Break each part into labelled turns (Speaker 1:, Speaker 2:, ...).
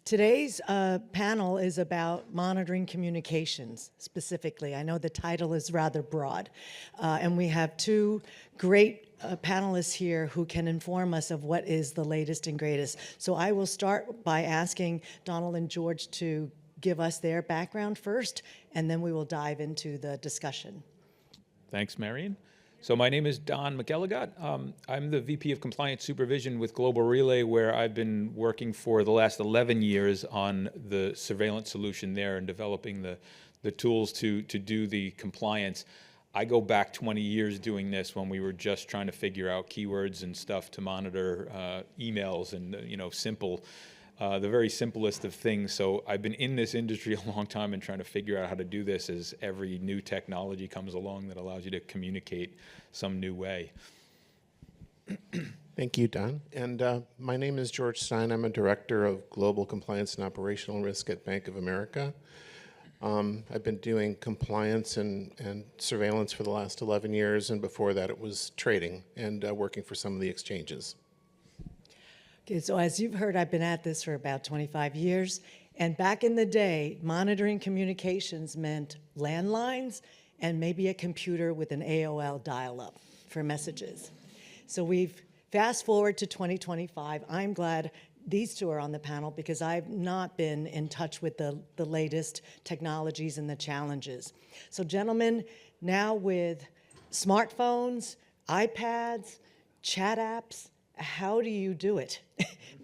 Speaker 1: Today's panel is about monitoring communications specifically. I know the title is rather broad, and we have two great panelists here who can inform us of what is the latest and greatest. So I will start by asking Donald and George to give us their background first, and then we will dive into the discussion.
Speaker 2: Thanks, Marianne. So my name is Don McElligott. I'm the VP of Compliance Supervision with Global Relay, where I've been working for the last 11 years on the surveillance solution there and developing the tools to do the compliance. I go back 20 years doing this when we were just trying to figure out keywords and stuff to monitor emails and the very simplest of things. So I've been in this industry a long time and trying to figure out how to do this as every new technology comes along that allows you to communicate some new way.
Speaker 3: Thank you, Don. And my name is George Stein. I'm a director of Global Compliance and Operational Risk at Bank of America. I've been doing compliance and surveillance for the last 11 years, and before that it was trading and working for some of the exchanges.
Speaker 1: Okay, so as you've heard, I've been at this for about 25 years, and back in the day, monitoring communications meant landlines and maybe a computer with an AOL dial-up for messages. So we've fast forward to 2025. I'm glad these two are on the panel because I've not been in touch with the latest technologies and the challenges. So gentlemen, now with smartphones, iPads, chat apps, how do you do it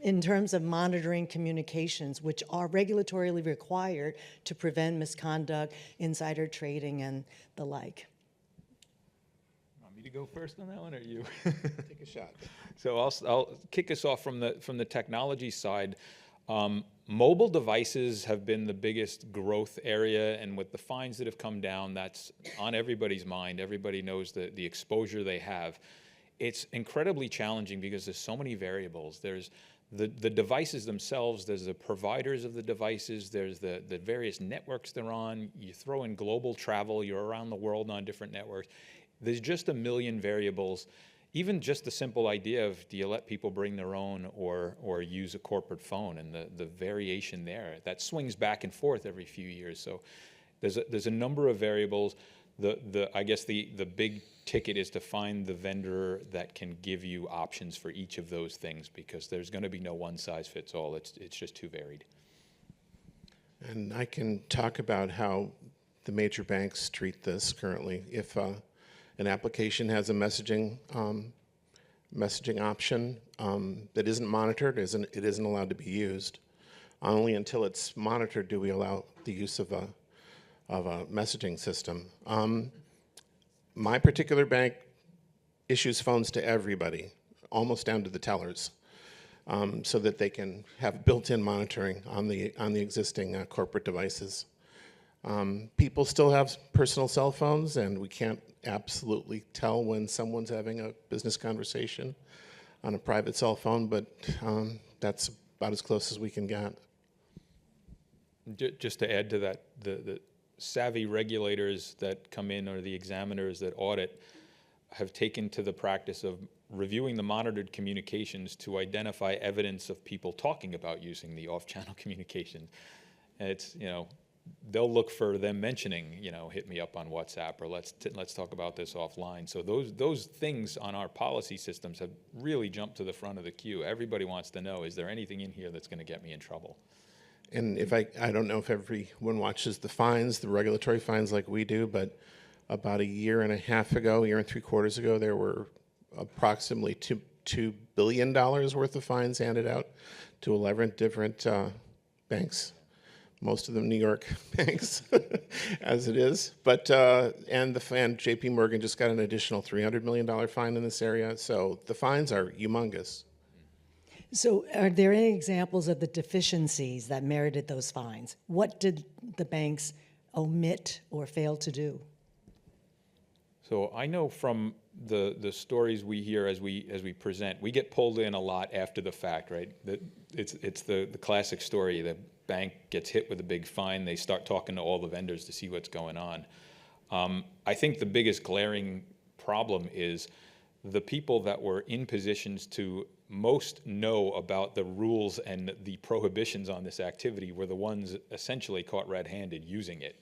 Speaker 1: in terms of monitoring communications, which are regulatorily required to prevent misconduct, insider trading, and the like?
Speaker 2: Want me to go first on that one, or you?
Speaker 3: Take a shot.
Speaker 2: So I'll kick us off from the technology side. Mobile devices have been the biggest growth area, and with the fines that have come down, that's on everybody's mind. Everybody knows the exposure they have. It's incredibly challenging because there's so many variables. There's the devices themselves, there's the providers of the devices, there's the various networks they're on. You throw in global travel, you're around the world on different networks. There's just a million variables. Even just the simple idea of, do you let people bring their own or use a corporate phone, and the variation there, that swings back and forth every few years. So there's a number of variables. I guess the big ticket is to find the vendor that can give you options for each of those things, because there's going to be no one size fits all. It's just too varied.
Speaker 3: And I can talk about how the major banks treat this currently. If an application has a messaging option that isn't monitored, it isn't allowed to be used. Only until it's monitored do we allow the use of a messaging system. My particular bank issues phones to everybody, almost down to the tellers, so that they can have built-in monitoring on the existing corporate devices. People still have personal cell phones, and we can't absolutely tell when someone's having a business conversation on a private cell phone, but that's about as close as we can get.
Speaker 2: Just to add to that, the savvy regulators that come in, or the examiners that audit, have taken to the practice of reviewing the monitored communications to identify evidence of people talking about using the off-channel communication. And it's, they'll look for them mentioning, hit me up on WhatsApp, or let's talk about this offline. So those things on our policy systems have really jumped to the front of the queue. Everybody wants to know, is there anything in here that's going to get me in trouble?
Speaker 3: And if I don't know if everyone watches the fines, the regulatory fines like we do, but about a year and a half ago, year and 3/4 ago, there were approximately $2 billion worth of fines handed out to 11 different banks, most of them New York banks, as it is. But and JP Morgan just got an additional $300 million fine in this area. So the fines are humongous.
Speaker 1: So are there any examples of the deficiencies that merited those fines? What did the banks omit or fail to do?
Speaker 2: So I know from the stories we hear as we present, we get pulled in a lot after the fact, right? It's the classic story. The bank gets hit with a big fine. They start talking to all the vendors to see what's going on. I think the biggest glaring problem is the people that were in positions to most know about the rules and the prohibitions on this activity were the ones essentially caught red-handed using it.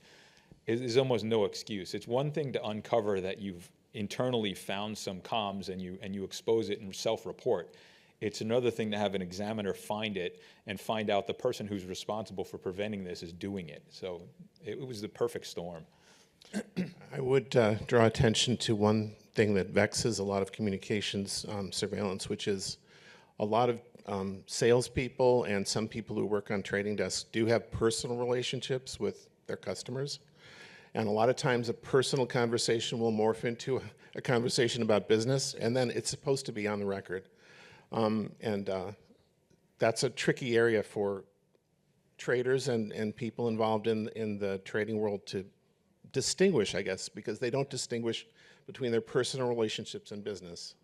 Speaker 2: There's almost no excuse. It's one thing to uncover that you've internally found some comms and you expose it and self-report. It's another thing to have an examiner find it and find out the person who's responsible for preventing this is doing it. So it was the perfect storm.
Speaker 3: I would draw attention to one thing that vexes a lot of communications surveillance, which is a lot of salespeople and some people who work on trading desks do have personal relationships with their customers. And a lot of times a personal conversation will morph into a conversation about business, and then it's supposed to be on the record. That's a tricky area for traders and people involved in the trading world to distinguish, I guess, because they don't distinguish between their personal relationships and business.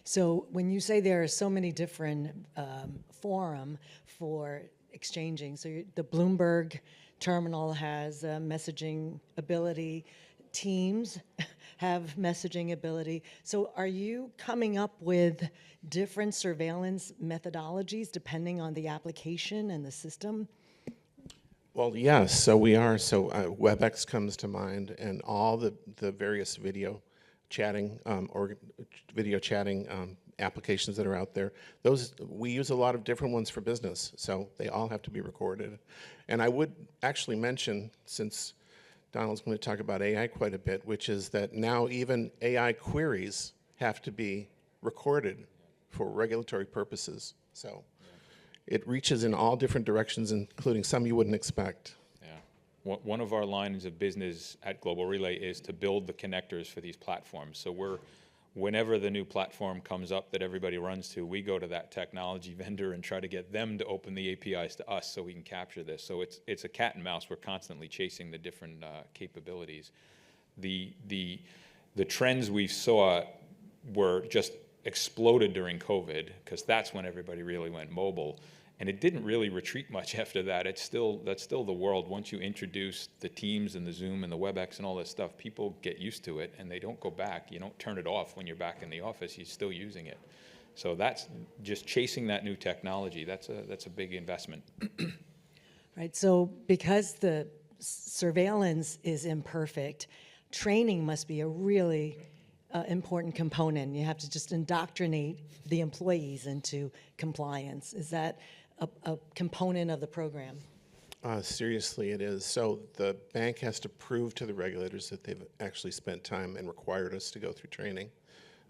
Speaker 1: So when you say there are so many different forum for exchanging, so the Bloomberg terminal has messaging ability, Teams have messaging ability. So are you coming up with different surveillance methodologies depending on the application and the system?
Speaker 3: Well, yes, so we are. So WebEx comes to mind, and all the various video chatting applications that are out there. Those we use a lot of different ones for business, so they all have to be recorded. And I would actually mention, since Donald's going to talk about AI quite a bit, which is that now even AI queries have to be recorded for regulatory purposes. So it reaches in all different directions, including some you wouldn't expect.
Speaker 2: Yeah. One of our lines of business at Global Relay is to build the connectors for these platforms. So whenever the new platform comes up that everybody runs to, we go to that technology vendor and try to get them to open the APIs to us so we can capture this. So it's a cat and mouse. We're constantly chasing the different capabilities. The trends we saw were just exploded during COVID, because that's when everybody really went mobile. And it didn't really retreat much after that. That's still the world. Once you introduce the Teams and the Zoom and the WebEx and all this stuff, people get used to it and they don't go back. You don't turn it off when you're back in the office. You're still using it. So that's just chasing that new technology. That's a big investment.
Speaker 1: Right. So because the surveillance is imperfect, training must be a really important component. You have to just indoctrinate the employees into compliance. Is that a component of the program?
Speaker 3: Seriously, it is. So the bank has to prove to the regulators that they've actually spent time and required us to go through training.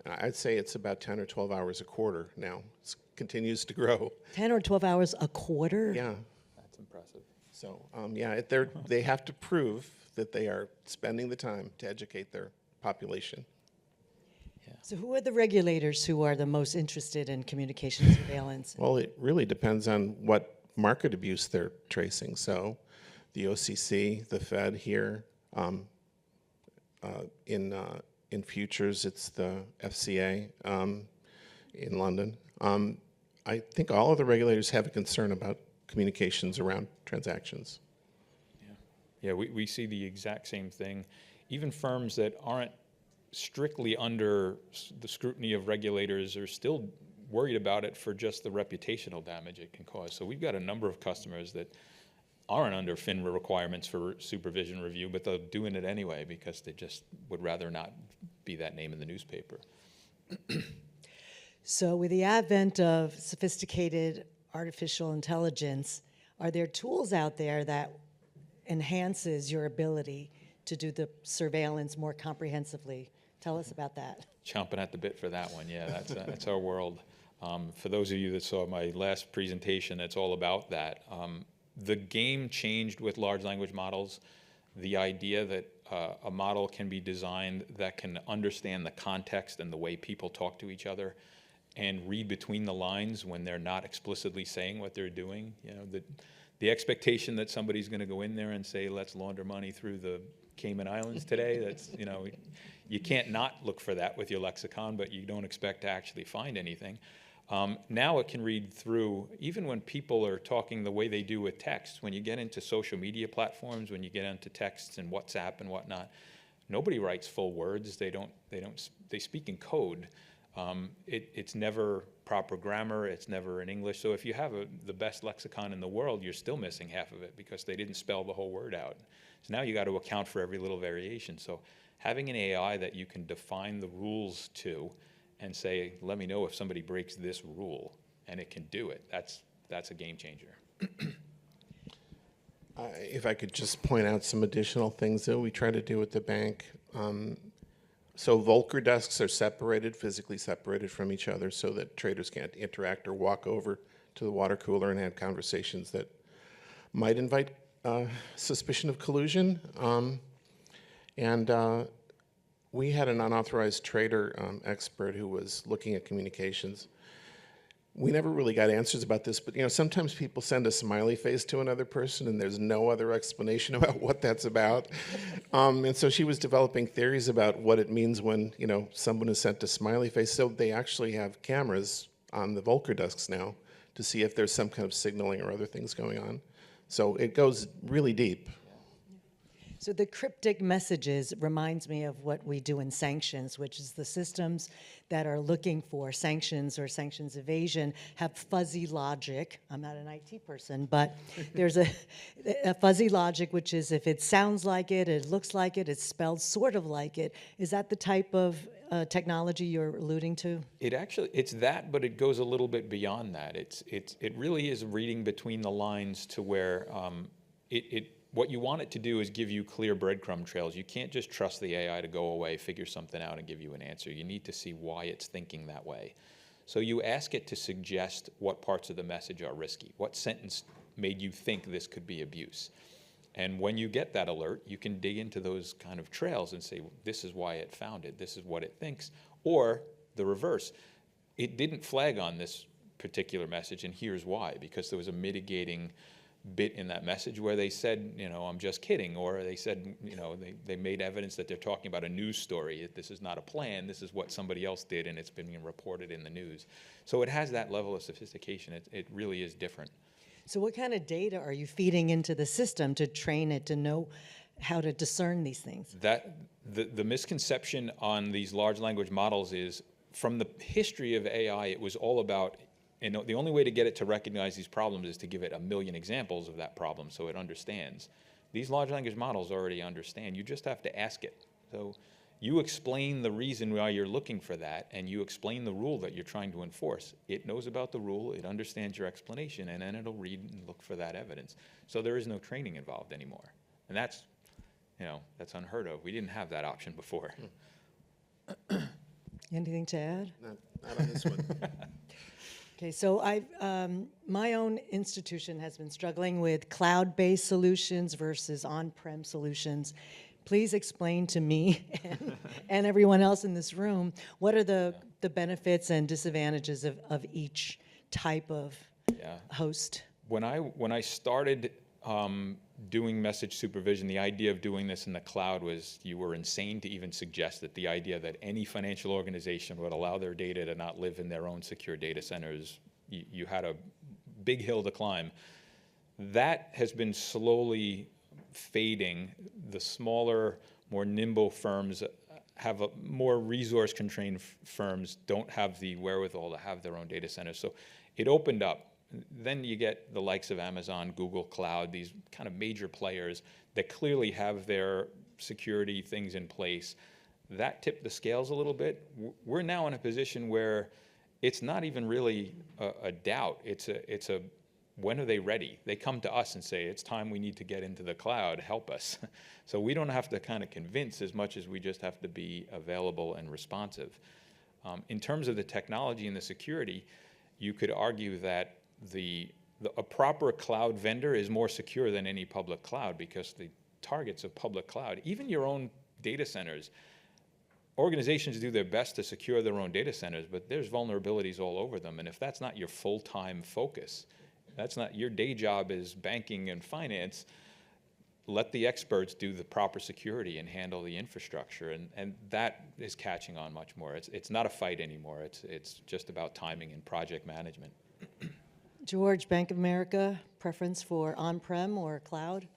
Speaker 3: I'd say it's about 10 or 12 hours a quarter now. It continues to grow.
Speaker 1: 10 or 12 hours a quarter?
Speaker 3: Yeah.
Speaker 2: That's impressive.
Speaker 3: So, yeah, they have to prove that they are spending the time to educate their population.
Speaker 1: So who are the regulators who are the most interested in communication surveillance?
Speaker 3: Well, it really depends on what market abuse they're tracing. So the OCC, the Fed here, in futures, it's the FCA in London. I think all of the regulators have a concern about communications around transactions.
Speaker 2: Yeah, we see the exact same thing. Even firms that aren't strictly under the scrutiny of regulators are still worried about it for just the reputational damage it can cause. So we've got a number of customers that aren't under FINRA requirements for supervision review, but they're doing it anyway because they just would rather not be that name in the newspaper.
Speaker 1: So with the advent of sophisticated artificial intelligence, are there tools out there that enhances your ability to do the surveillance more comprehensively? Tell us about that.
Speaker 2: Chomping at the bit for that one, yeah, that's our world. For those of you that saw my last presentation, it's all about that. The game changed with large language models. The idea that a model can be designed that can understand the context and the way people talk to each other and read between the lines when they're not explicitly saying what they're doing. You know, the expectation that somebody's going to go in there and say, let's launder money through the Cayman Islands today, that's, you know, you can't not look for that with your lexicon, but you don't expect to actually find anything. Now it can read through, even when people are talking the way they do with text, when you get into social media platforms, when you get into texts and WhatsApp and whatnot, nobody writes full words. They speak in code. It's never proper grammar, it's never in English. So if you have the best lexicon in the world, you're still missing half of it because they didn't spell the whole word out. So now you got to account for every little variation. So having an AI that you can define the rules to and say, let me know if somebody breaks this rule, and it can do it, that's a game changer.
Speaker 3: If I could just point out some additional things that we try to do at the bank. So Volcker desks are separated, physically separated from each other so that traders can't interact or walk over to the water cooler and have conversations that might invite suspicion of collusion. We had an unauthorized trader expert who was looking at communications. We never really got answers about this, but sometimes people send a smiley face to another person and there's no other explanation about what that's about. And so she was developing theories about what it means when someone is sent a smiley face. So they actually have cameras on the Volcker desks now to see if there's some kind of signaling or other things going on. So it goes really deep.
Speaker 1: So the cryptic messages reminds me of what we do in sanctions, which is the systems that are looking for sanctions or sanctions evasion have fuzzy logic. I'm not an IT person, but there's a fuzzy logic, which is if it sounds like it looks like it, it's spelled sort of like it. Is that the type of technology you're alluding to?
Speaker 2: It's that, but it goes a little bit beyond that. It really is reading between the lines to where what you want it to do is give you clear breadcrumb trails. You can't just trust the AI to go away, figure something out, and give you an answer. You need to see why it's thinking that way. So you ask it to suggest what parts of the message are risky. What sentence made you think this could be abuse? And when you get that alert, you can dig into those kind of trails and say, well, this is why it found it, this is what it thinks. Or the reverse. It didn't flag on this particular message, and here's why. Because there was a mitigating bit in that message where they said, I'm just kidding, or they said, they made evidence that they're talking about a news story. This is not a plan. This is what somebody else did, and it's been reported in the news. So it has that level of sophistication. It really is different.
Speaker 1: So what kind of data are you feeding into the system to train it to know how to discern these things?
Speaker 2: The misconception on these large language models is, from the history of AI, it was all about, the only way to get it to recognize these problems is to give it 1 million examples of that problem so it understands. These large language models already understand. You just have to ask it. So you explain the reason why you're looking for that, and you explain the rule that you're trying to enforce. It knows about the rule, it understands your explanation, and then it'll read and look for that evidence. So there is no training involved anymore. And that's unheard of. We didn't have that option before.
Speaker 1: Anything to add?
Speaker 3: Not on this one.
Speaker 1: Okay, so my own institution has been struggling with cloud-based solutions versus on-prem solutions. Please explain to me and everyone else in this room, what are the benefits and disadvantages of each type of host?
Speaker 2: When I started doing message supervision, the idea of doing this in the cloud was, you were insane to even suggest that. The idea that any financial organization would allow their data to not live in their own secure data centers, you had a big hill to climb. That has been slowly fading. The smaller, more nimble firms have more resource-constrained firms don't have the wherewithal to have their own data centers. So it opened up. Then you get the likes of Amazon, Google Cloud, these kind of major players that clearly have their security things in place. That tipped the scales a little bit. We're now in a position where it's not even really a doubt. It's a when are they ready? They come to us and say, it's time, we need to get into the cloud, help us. So we don't have to kind of convince as much as we just have to be available and responsive. In terms of the technology and the security, you could argue that a proper cloud vendor is more secure than any public cloud, because the targets of public cloud, even your own data centers, organizations do their best to secure their own data centers, but there's vulnerabilities all over them. And if that's not your full-time focus, that's not your day job is banking and finance, let the experts do the proper security and handle the infrastructure. And that is catching on much more. It's not a fight anymore. It's just about timing and project management.
Speaker 1: George, Bank of America, preference for on-prem or cloud?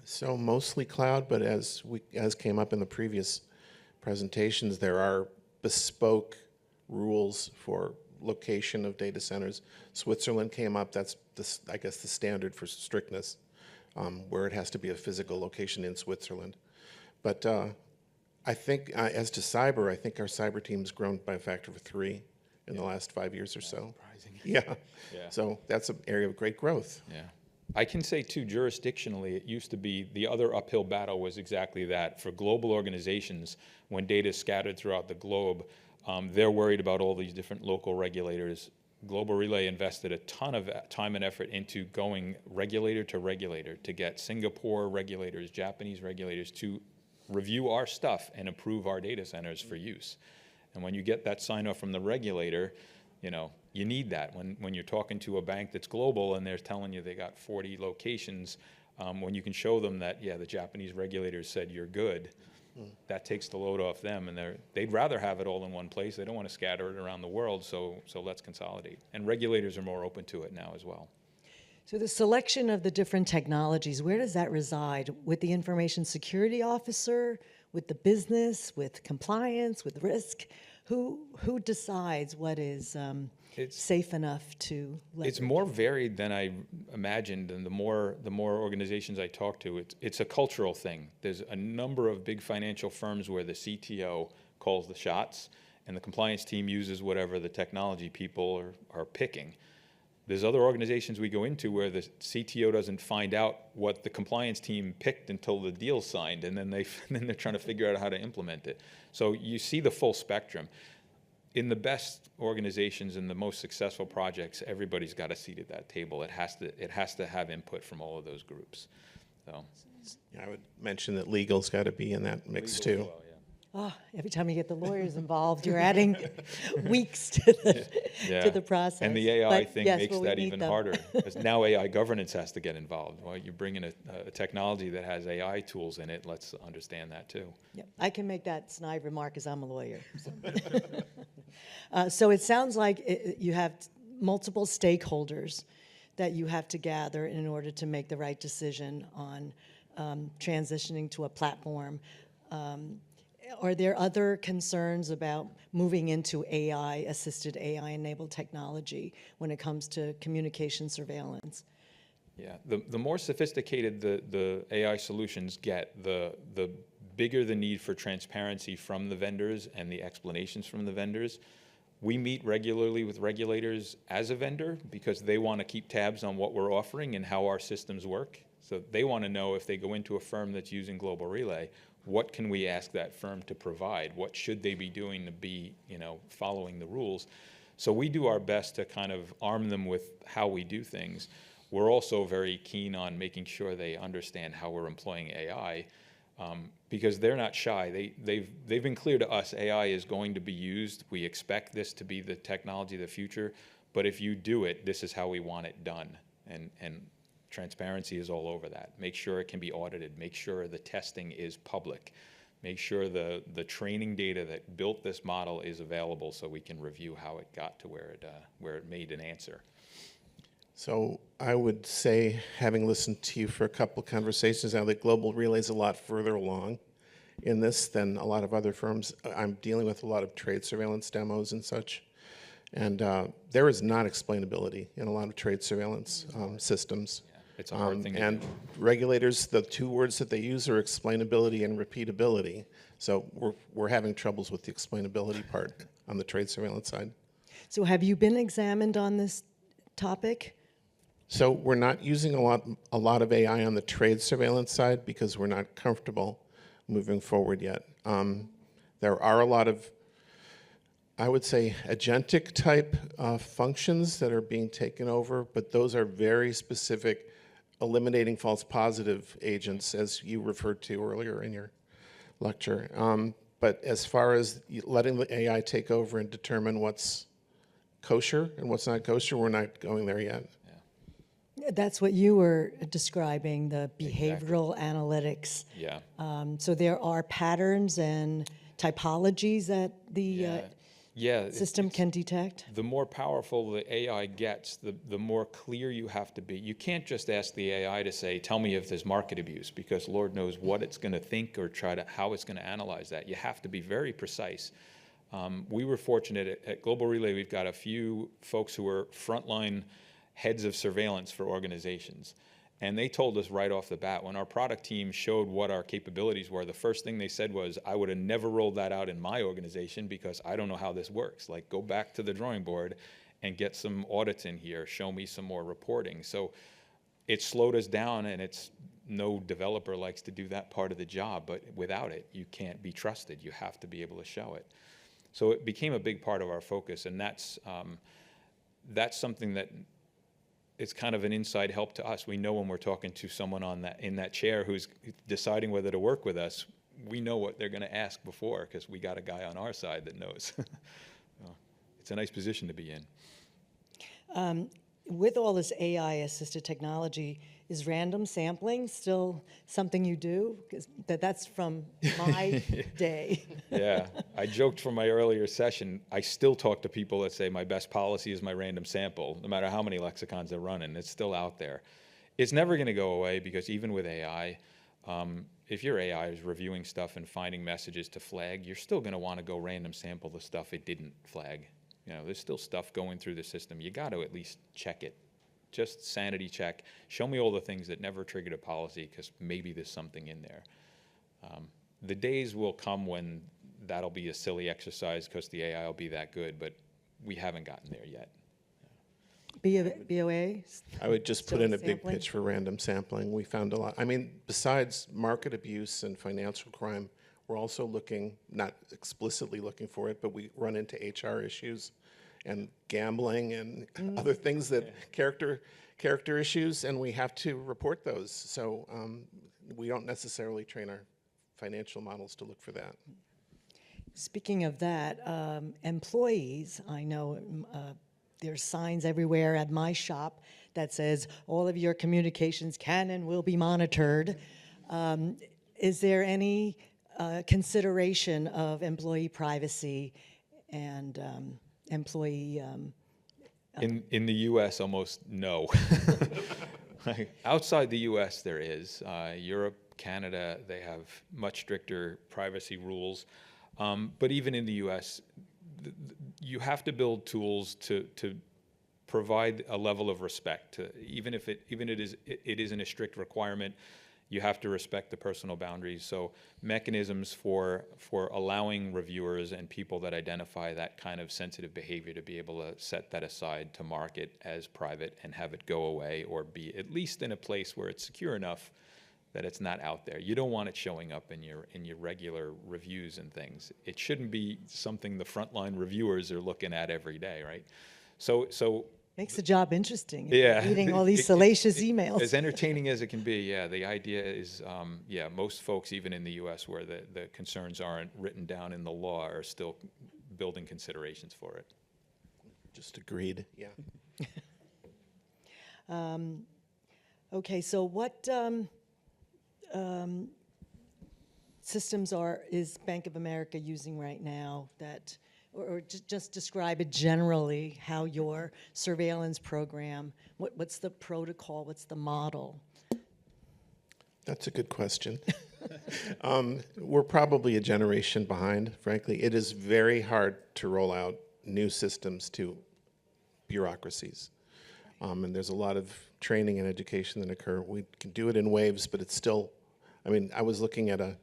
Speaker 3: So mostly cloud, but as came up in the previous presentations, there are bespoke rules for location of data centers. Switzerland came up. That's, I guess, the standard for strictness, where it has to be a physical location in Switzerland. But I think, as to cyber, I think our cyber team's grown by a factor of 3 in the last 5 years or so.
Speaker 2: Surprising.
Speaker 3: Yeah.
Speaker 2: Yeah.
Speaker 3: So that's an area of great growth.
Speaker 2: Yeah. I can say, too, jurisdictionally, it used to be the other uphill battle was exactly that. For global organizations, when data is scattered throughout the globe, they're worried about all these different local regulators. Global Relay invested a ton of time and effort into going regulator to get Singapore regulators, Japanese regulators to review our stuff and approve our data centers for use. And when you get that sign off from the regulator, you know, you need that when you're talking to a bank that's global and they're telling you they got 40 locations, when you can show them that, yeah, the Japanese regulators said you're good, that takes the load off them, and they'd rather have it all in one place. They don't want to scatter it around the world, so let's consolidate. And regulators are more open to it now as well.
Speaker 1: So the selection of the different technologies, where does that reside? With the information security officer, with the business, with compliance, with risk? Who decides what is safe enough to leverage?
Speaker 2: It's more varied than I imagined, and the more organizations I talk to, it's a cultural thing. There's a number of big financial firms where the CTO calls the shots, and the compliance team uses whatever the technology people are picking. There's other organizations we go into where the CTO doesn't find out what the compliance team picked until the deal's signed, and then they're trying to figure out how to implement it. So you see the full spectrum. In the best organizations and the most successful projects, everybody's got a seat at that table. It has to have input from all of those groups. So
Speaker 3: Yeah, I would mention that legal's got to be in that mix
Speaker 2: legal as
Speaker 3: too.
Speaker 2: well, yeah.
Speaker 1: Oh, every time you get the lawyers involved, you're adding weeks to the process.
Speaker 2: And the AI
Speaker 1: But
Speaker 2: thing
Speaker 1: yes,
Speaker 2: makes
Speaker 1: well, we
Speaker 2: that
Speaker 1: need
Speaker 2: even
Speaker 1: them.
Speaker 2: harder, because now AI governance has to get involved. Well, you're bringing a technology that has AI tools in it. Let's understand that too.
Speaker 1: Yep, I can make that snide remark because I'm a lawyer. So it sounds like you have multiple stakeholders that you have to gather in order to make the right decision on transitioning to a platform. Are there other concerns about moving into assisted AI-enabled technology when it comes to communication surveillance?
Speaker 2: Yeah, the more sophisticated the AI solutions get, the bigger the need for transparency from the vendors and the explanations from the vendors. We meet regularly with regulators as a vendor because they want to keep tabs on what we're offering and how our systems work. So they want to know if they go into a firm that's using Global Relay, what can we ask that firm to provide? What should they be doing to be, following the rules? So we do our best to kind of arm them with how we do things. We're also very keen on making sure they understand how we're employing AI, because they're not shy. They've been clear to us, AI is going to be used. We expect this to be the technology of the future, but if you do it, this is how we want it done. And transparency is all over that. Make sure it can be audited. Make sure the testing is public. Make sure the training data that built this model is available so we can review how it got to where it made an answer.
Speaker 3: So I would say, having listened to you for a couple of conversations now, that Global Relay is a lot further along in this than a lot of other firms. I'm dealing with a lot of trade surveillance demos and such, and there is not explainability in a lot of trade surveillance systems.
Speaker 2: Yeah, it's a hard thing to
Speaker 3: and
Speaker 2: do.
Speaker 3: regulators, the two words that they use are explainability and repeatability. So we're having troubles with the explainability part on the trade surveillance side.
Speaker 1: So have you been examined on this topic?
Speaker 3: So we're not using a lot of AI on the trade surveillance side because we're not comfortable moving forward yet. There are a lot of, I would say, agentic type functions that are being taken over, but those are very specific, eliminating false positive agents, as you referred to earlier in your lecture. But as far as letting the AI take over and determine what's kosher and what's not kosher, we're not going there yet.
Speaker 1: That's what you were describing, the behavioral analytics.
Speaker 2: Yeah.
Speaker 1: So there are patterns and typologies that the system can detect?
Speaker 2: The more powerful the AI gets, the more clear you have to be. You can't just ask the AI to say, tell me if there's market abuse, because Lord knows what it's going to think or how it's going to analyze that. You have to be very precise. We were fortunate at Global Relay, we've got a few folks who are frontline heads of surveillance for organizations. And they told us right off the bat, when our product team showed what our capabilities were, the first thing they said was, I would have never rolled that out in my organization because I don't know how this works. Like, go back to the drawing board and get some audits in here, show me some more reporting. So it slowed us down, and it's no developer likes to do that part of the job, but without it, you can't be trusted. You have to be able to show it. So it became a big part of our focus, and that's something that it's kind of an inside help to us. We know when we're talking to someone in that chair who's deciding whether to work with us, we know what they're going to ask before because we got a guy on our side that knows. It's a nice position to be in.
Speaker 1: With all this AI-assisted technology, is random sampling still something you do? 'Cause that's from my day.
Speaker 2: Yeah, I joked from my earlier session, I still talk to people that say my best policy is my random sample, no matter how many lexicons they're running, it's still out there. It's never going to go away because even with AI, if your AI is reviewing stuff and finding messages to flag, you're still going to want to go random sample the stuff it didn't flag. You know, there's still stuff going through the system. You got to at least check it. Just sanity check. Show me all the things that never triggered a policy because maybe there's something in there. The days will come when that'll be a silly exercise because the AI will be that good, but we haven't gotten there yet.
Speaker 1: BOA?
Speaker 3: I would just put
Speaker 1: Still
Speaker 3: in a big
Speaker 1: sampling?
Speaker 3: pitch for random sampling. We found a lot. I mean, besides market abuse and financial crime, we're also looking, not explicitly looking for it, but we run into HR issues and gambling and other things that character issues, and we have to report those. So we don't necessarily train our financial models to look for that.
Speaker 1: Speaking of that, employees, I know there's signs everywhere at my shop that says all of your communications can and will be monitored. Is there any consideration of employee privacy and employee?
Speaker 2: In the U.S., almost no. Outside the U.S., there is. Europe, Canada, they have much stricter privacy rules. But even in the U.S., you have to build tools to provide a level of respect. Even if it isn't a strict requirement, you have to respect the personal boundaries. So mechanisms for allowing reviewers and people that identify that kind of sensitive behavior to be able to set that aside to mark it as private and have it go away, or be at least in a place where it's secure enough that it's not out there. You don't want it showing up in your regular reviews and things. It shouldn't be something the frontline reviewers are looking at every day, right? So
Speaker 1: Makes the job interesting.
Speaker 2: yeah,
Speaker 1: Reading all these salacious emails.
Speaker 2: As entertaining as it can be, yeah, the idea is, most folks, even in the U.S., where the concerns aren't written down in the law, are still building considerations for it.
Speaker 3: Just agreed, yeah.
Speaker 1: Okay, so what systems is Bank of America using right now that, or just describe it generally, how your surveillance program, what's the protocol, what's the model?
Speaker 3: That's a good question. We're probably a generation behind, frankly. It is very hard to roll out new systems to bureaucracies. And there's a lot of training and education that occur. We can do it in waves, but it's still, I mean, I was looking at a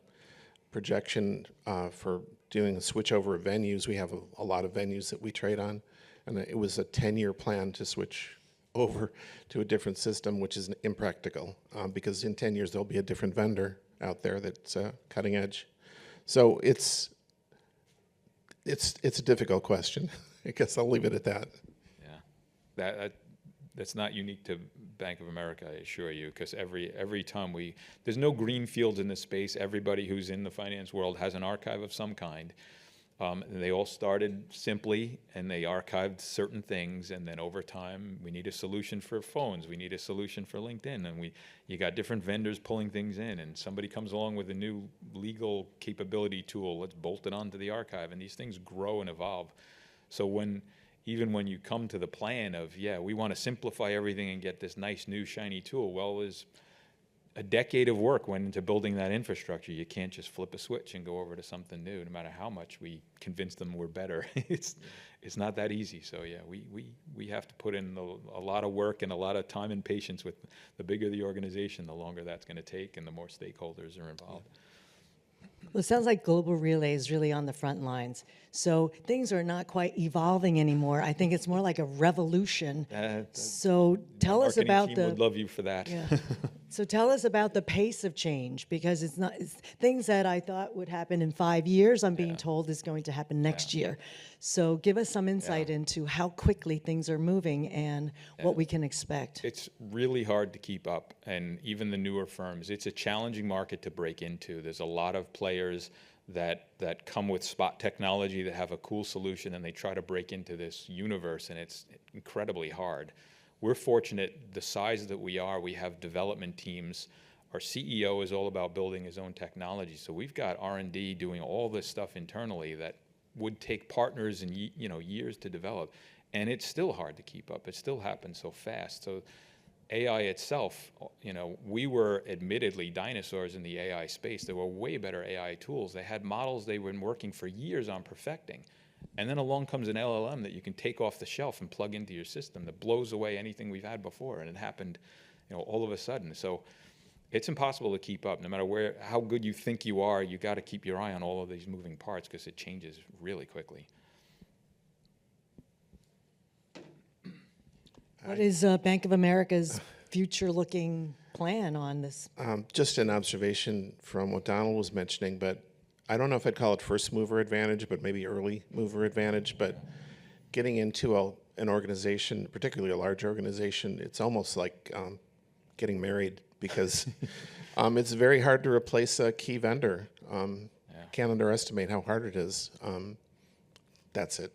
Speaker 3: projection for doing a switchover of venues. We have a lot of venues that we trade on, and it was a 10-year plan to switch over to a different system, which is impractical because in 10 years there'll be a different vendor out there that's cutting edge. So it's a difficult question. I guess I'll leave it at that.
Speaker 2: Yeah, that's not unique to Bank of America, I assure you, because every time there's no green fields in this space. Everybody who's in the finance world has an archive of some kind. And they all started simply, and they archived certain things, and then over time, we need a solution for phones, we need a solution for LinkedIn, and you got different vendors pulling things in, and somebody comes along with a new legal capability tool, let's bolt it onto the archive, and these things grow and evolve. So even when you come to the plan of, we want to simplify everything and get this nice new shiny tool, well, a decade of work went into building that infrastructure. You can't just flip a switch and go over to something new, no matter how much we convince them we're better. It's not that easy. So yeah, we have to put in a lot of work and a lot of time and patience. With the bigger the organization, the longer that's going to take, and the more stakeholders are involved.
Speaker 1: Well, it sounds like Global Relay is really on the front lines. So things are not quite evolving anymore. I think it's more like a revolution. So tell us about
Speaker 2: the marketing team would love you for that.
Speaker 1: Yeah. So tell us about the pace of change, because it's things that I thought would happen in 5 years, I'm being told is going to happen next year. So give us some insight into how quickly things are moving and what we can expect.
Speaker 2: It's really hard to keep up, and even the newer firms, it's a challenging market to break into. There's a lot of players that come with spot technology that have a cool solution, and they try to break into this universe, and it's incredibly hard. We're fortunate, the size that we are, we have development teams. Our CEO is all about building his own technology. So we've got R&D doing all this stuff internally that would take partners and years to develop. And it's still hard to keep up. It still happens so fast. So AI itself, we were admittedly dinosaurs in the AI space. There were way better AI tools. They had models they were working for years on perfecting. And then along comes an LLM that you can take off the shelf and plug into your system that blows away anything we've had before. And it happened, all of a sudden. So it's impossible to keep up. No matter how good you think you are, you got to keep your eye on all of these moving parts, because it changes really quickly.
Speaker 1: What is Bank of America's future-looking plan on this?
Speaker 3: Just an observation from what Donald was mentioning, but I don't know if I'd call it first mover advantage, but maybe early mover advantage. But getting into an organization, particularly a large organization, it's almost like getting married, because it's very hard to replace a key vendor. Can't underestimate how hard it is. That's it.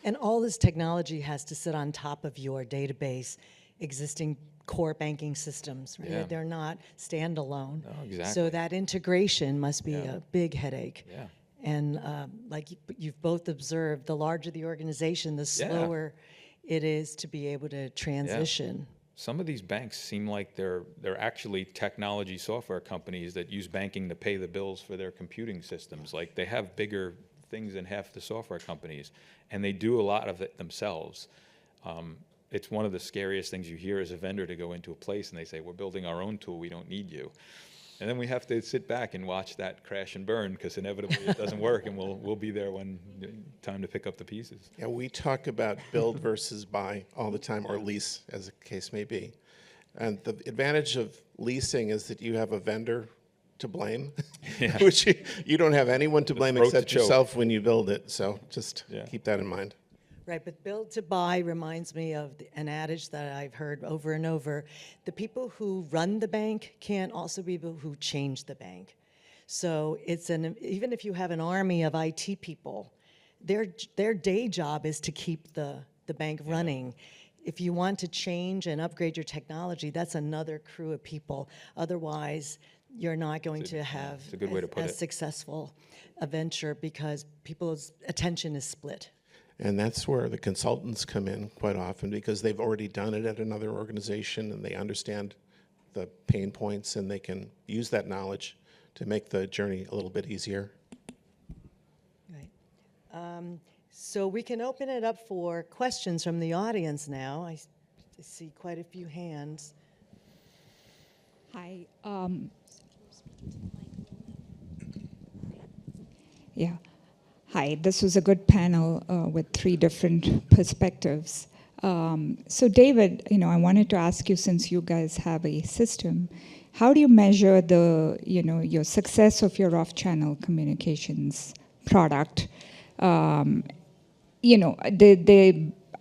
Speaker 1: And all this technology has to sit on top of your database, existing core banking systems, right?
Speaker 2: Yeah.
Speaker 1: They're not standalone.
Speaker 2: No, exactly.
Speaker 1: So that integration must be a big headache.
Speaker 2: Yeah.
Speaker 1: And like you've both observed, the larger the organization, the slower it is to be able to transition.
Speaker 2: Yeah. Some of these banks seem like they're actually technology software companies that use banking to pay the bills for their computing systems. Like, they have bigger things than half the software companies, and they do a lot of it themselves. It's one of the scariest things you hear as a vendor, to go into a place and they say, we're building our own tool, we don't need you. And then we have to sit back and watch that crash and burn, because inevitably it doesn't work, and we'll be there when time to pick up the pieces.
Speaker 3: Yeah, we talk about build versus buy all the time, or lease, as the case may be. And the advantage of leasing is that you have a vendor to blame, which you don't have anyone to blame except yourself when you build it. So just keep that in mind.
Speaker 1: Right, but build to buy reminds me of an adage that I've heard over and over. The people who run the bank can't also be people who change the bank. So it's even if you have an army of IT people, their day job is to keep the bank running. If you want to change and upgrade your technology, that's another crew of people. Otherwise, you're not going to have as successful a venture, because people's attention is split.
Speaker 3: And that's where the consultants come in quite often, because they've already done it at another organization and they understand the pain points, and they can use that knowledge to make the journey a little bit easier.
Speaker 1: Right. So we can open it up for questions from the audience now. I see quite a few hands.
Speaker 4: Hi. Yeah. Hi, this was a good panel with 3 different perspectives. So David, I wanted to ask you, since you guys have a system, how do you measure the, your success of your off-channel communications product? I'm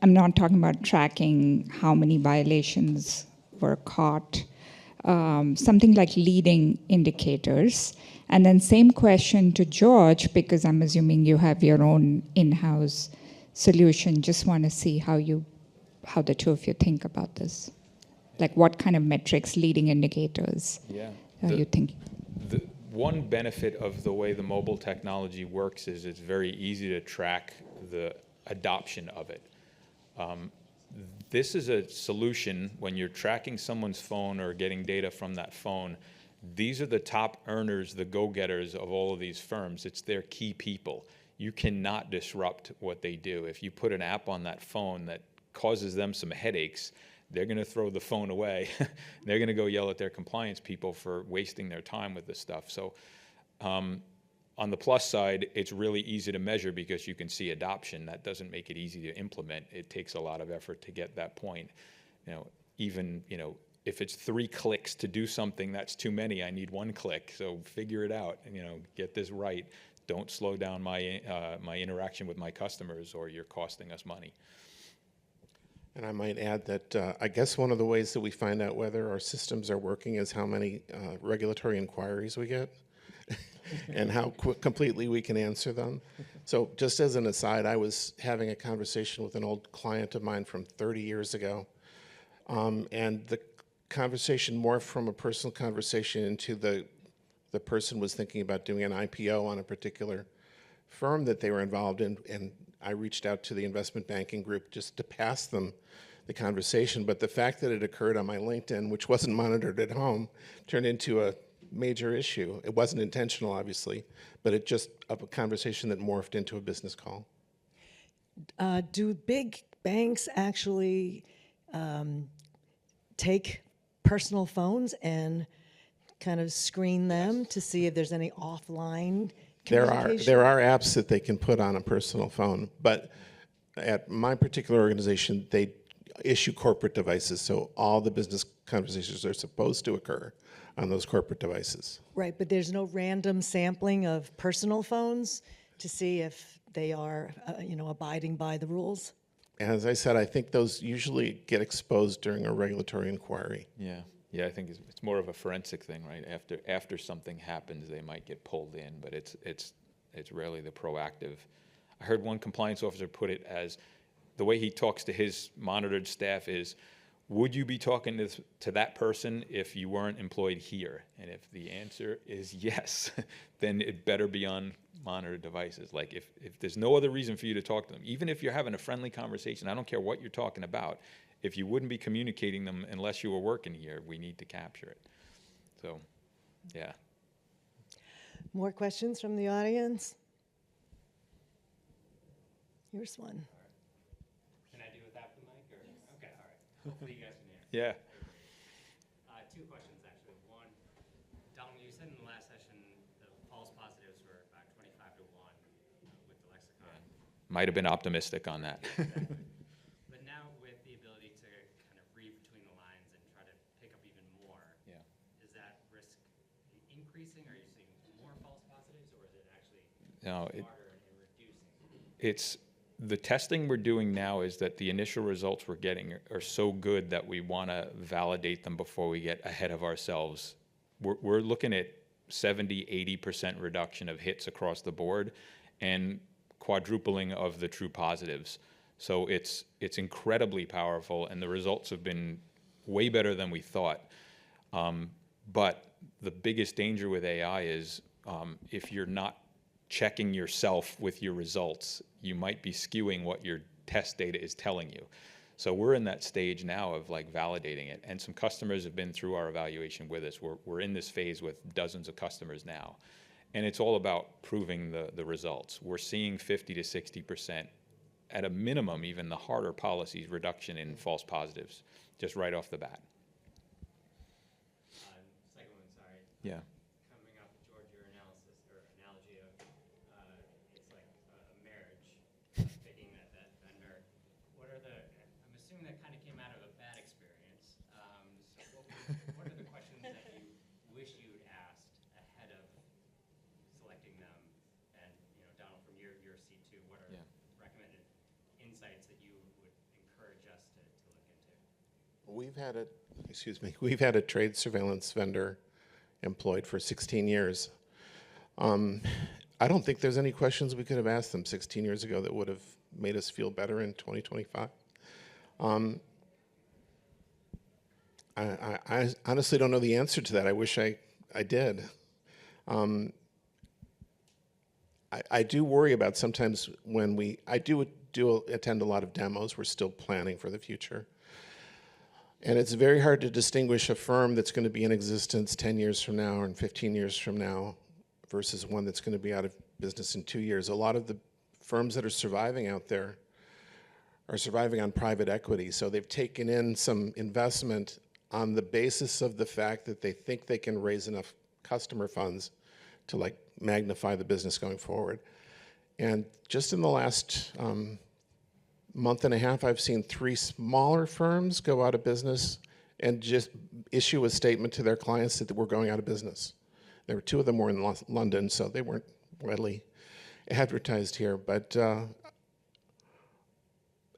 Speaker 4: not talking about tracking how many violations were caught, something like leading indicators. And then same question to George, because I'm assuming you have your own in-house solution. Just want to see how the two of you think about this. Like, what kind of metrics, leading indicators are you thinking?
Speaker 2: The one benefit of the way the mobile technology works is it's very easy to track the adoption of it. This is a solution when you're tracking someone's phone or getting data from that phone. These are the top earners, the go-getters of all of these firms. It's their key people. You cannot disrupt what they do. If you put an app on that phone that causes them some headaches, they're going to throw the phone away. They're going to go yell at their compliance people for wasting their time with this stuff. So on the plus side, it's really easy to measure because you can see adoption. That doesn't make it easy to implement. It takes a lot of effort to get that point. Even if it's 3 clicks to do something, that's too many. I need 1 click. So figure it out and get this right. Don't slow down my my interaction with my customers, or you're costing us money.
Speaker 3: And I might add that I guess one of the ways that we find out whether our systems are working is how many regulatory inquiries we get and how completely we can answer them. So just as an aside, I was having a conversation with an old client of mine from 30 years ago, and the conversation morphed from a personal conversation into the person was thinking about doing an IPO on a particular firm that they were involved in, and I reached out to the investment banking group just to pass them the conversation. But the fact that it occurred on my LinkedIn, which wasn't monitored at home, turned into a major issue. It wasn't intentional, obviously, but it just a conversation that morphed into a business call.
Speaker 1: Do big banks actually take personal phones and kind of screen them to see if there's any offline communication?
Speaker 3: There are apps that they can put on a personal phone, but at my particular organization, they issue corporate devices, so all the business conversations are supposed to occur on those corporate devices.
Speaker 1: Right, but there's no random sampling of personal phones to see if they are, abiding by the rules?
Speaker 3: As I said, I think those usually get exposed during a regulatory inquiry.
Speaker 2: Yeah, I think it's more of a forensic thing, right? After something happens, they might get pulled in, but it's rarely the proactive. I heard one compliance officer put it as, the way he talks to his monitored staff is, would you be talking to that person if you weren't employed here? And if the answer is yes, then it better be on monitored devices. Like if there's no other reason for you to talk to them, even if you're having a friendly conversation, I don't care what you're talking about, if you wouldn't be communicating them unless you were working here, we need to capture it. So, yeah.
Speaker 1: More questions from the audience? Here's one.
Speaker 5: Can I do without the mic? Or? Okay, all right. Hopefully you guys can hear.
Speaker 2: Yeah.
Speaker 5: 2 questions, actually. One, Donald, you said in the last session the false positives were about 25 to 1 with the lexicon.
Speaker 2: Might have been optimistic on that.
Speaker 5: Exactly. But now with the ability to kind of read between the lines and try to pick up even more, is that risk increasing? Are you seeing more false positives, or is it actually smarter in reducing?
Speaker 2: It's the testing we're doing now is that the initial results we're getting are so good that we want to validate them before we get ahead of ourselves. We're looking at 70–80% reduction of hits across the board and quadrupling of the true positives. So it's incredibly powerful, and the results have been way better than we thought. But the biggest danger with AI is if you're not checking yourself with your results, you might be skewing what your test data is telling you. So we're in that stage now of like validating it, and some customers have been through our evaluation with us. We're in this phase with dozens of customers now, and it's all about proving the results. We're seeing 50 to 60%, at a minimum, even the harder policies, reduction in false positives, just right off the bat.
Speaker 5: Second one, sorry.
Speaker 2: Yeah.
Speaker 5: Coming off of George, your analysis or analogy of it's like a marriage, picking that vendor. What are I'm assuming that kind of came out of a bad experience. So what are the questions that you wish you'd asked ahead of selecting them? And Donald, from your seat too, what are recommended insights that you would encourage us to look into?
Speaker 3: We've had a trade surveillance vendor employed for 16 years. I don't think there's any questions we could have asked them 16 years ago that would have made us feel better in 2025. I honestly don't know the answer to that. I wish I did. I do worry about sometimes when I do attend a lot of demos. We're still planning for the future. And it's very hard to distinguish a firm that's going to be in existence 10 years from now and 15 years from now versus one that's going to be out of business in 2 years. A lot of the firms that are surviving out there are surviving on private equity. So they've taken in some investment on the basis of the fact that they think they can raise enough customer funds to like magnify the business going forward. And just in the last month and a half, I've seen 3 smaller firms go out of business and just issue a statement to their clients that we're going out of business. There were 2 of them were in London, so they weren't readily advertised here. But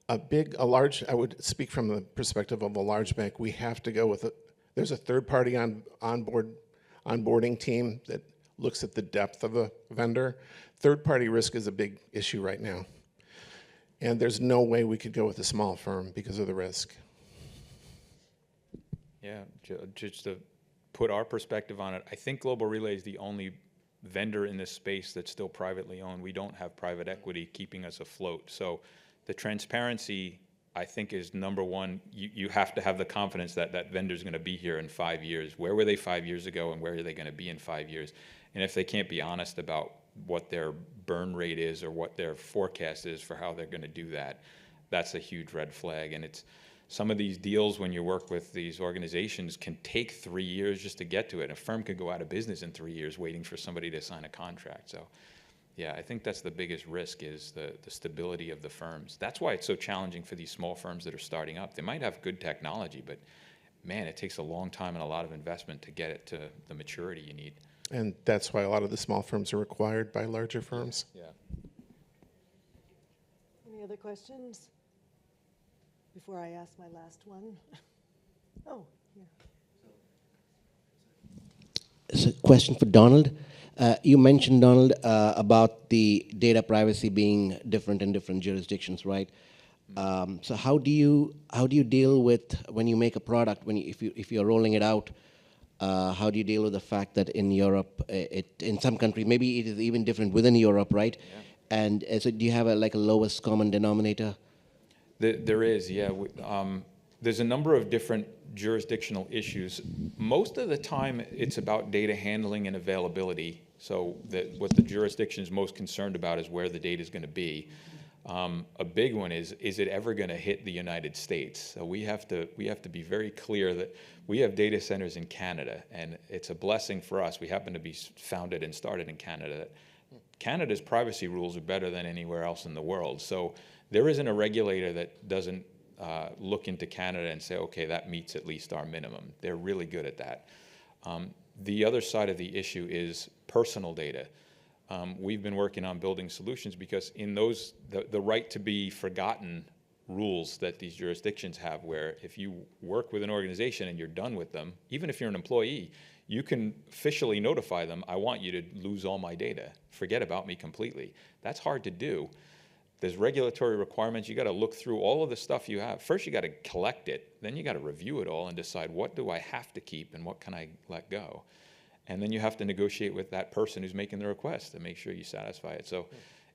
Speaker 3: a large, I would speak from the perspective of a large bank, we have to go with there's a third-party onboarding team that looks at the depth of a vendor. Third-party risk is a big issue right now. And there's no way we could go with a small firm because of the risk.
Speaker 2: Yeah, just to put our perspective on it, I think Global Relay is the only vendor in this space that's still privately owned. We don't have private equity keeping us afloat. So the transparency, I think, is number one. You have to have the confidence that that vendor's going to be here in 5 years. Where were they 5 years ago, and where are they going to be in 5 years? And if they can't be honest about what their burn rate is or what their forecast is for how they're going to do that, that's a huge red flag. And it's some of these deals, when you work with these organizations, can take 3 years just to get to it. A firm could go out of business in 3 years waiting for somebody to sign a contract. So yeah, I think that's the biggest risk, is the stability of the firms. That's why it's so challenging for these small firms that are starting up. They might have good technology, but man, it takes a long time and a lot of investment to get it to the maturity you need.
Speaker 3: And that's why a lot of the small firms are acquired by larger firms.
Speaker 2: Yeah.
Speaker 1: Any other questions before I ask my last one? Oh, yeah.
Speaker 6: It's a question for Donald. You mentioned, Donald, about the data privacy being different in different jurisdictions, right? So how do you deal with, when you make a product, if you're rolling it out, how do you deal with the fact that in Europe, in some countries, maybe it is even different within Europe, right? Yeah. And so do you have a lowest common denominator?
Speaker 2: There is, yeah. There's a number of different jurisdictional issues. Most of the time, it's about data handling and availability. So what the jurisdiction is most concerned about is where the data is going to be. A big one is it ever going to hit the United States? So we have to be very clear that we have data centers in Canada, and it's a blessing for us. We happen to be founded and started in Canada. Canada's privacy rules are better than anywhere else in the world. So there isn't a regulator that doesn't look into Canada and say, okay, that meets at least our minimum. They're really good at that. The other side of the issue is personal data. We've been working on building solutions because in those, the right to be forgotten rules that these jurisdictions have, where if you work with an organization and you're done with them, even if you're an employee, you can officially notify them, I want you to lose all my data. Forget about me completely. That's hard to do. There's regulatory requirements. You got to look through all of the stuff you have. First, you got to collect it. Then you got to review it all and decide, what do I have to keep and what can I let go? And then you have to negotiate with that person who's making the request to make sure you satisfy it. So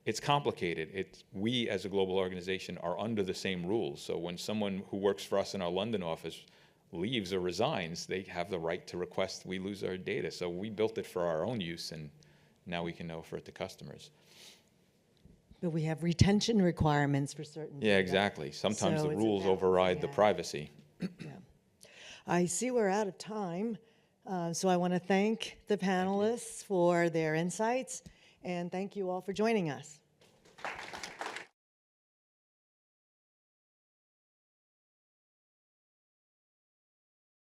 Speaker 2: it's complicated. We as a global organization are under the same rules. So when someone who works for us in our London office leaves or resigns, they have the right to request we lose our data. So we built it for our own use, and now we can offer it to customers.
Speaker 1: But we have retention requirements for certain
Speaker 2: Yeah,
Speaker 1: data.
Speaker 2: exactly. Sometimes
Speaker 1: So
Speaker 2: the
Speaker 1: it's
Speaker 2: rules
Speaker 1: about
Speaker 2: override
Speaker 1: looking
Speaker 2: the
Speaker 1: at-
Speaker 2: privacy.
Speaker 1: Yeah. I see we're out of time, so I want to thank the panelists for their insights, and thank you all for joining us.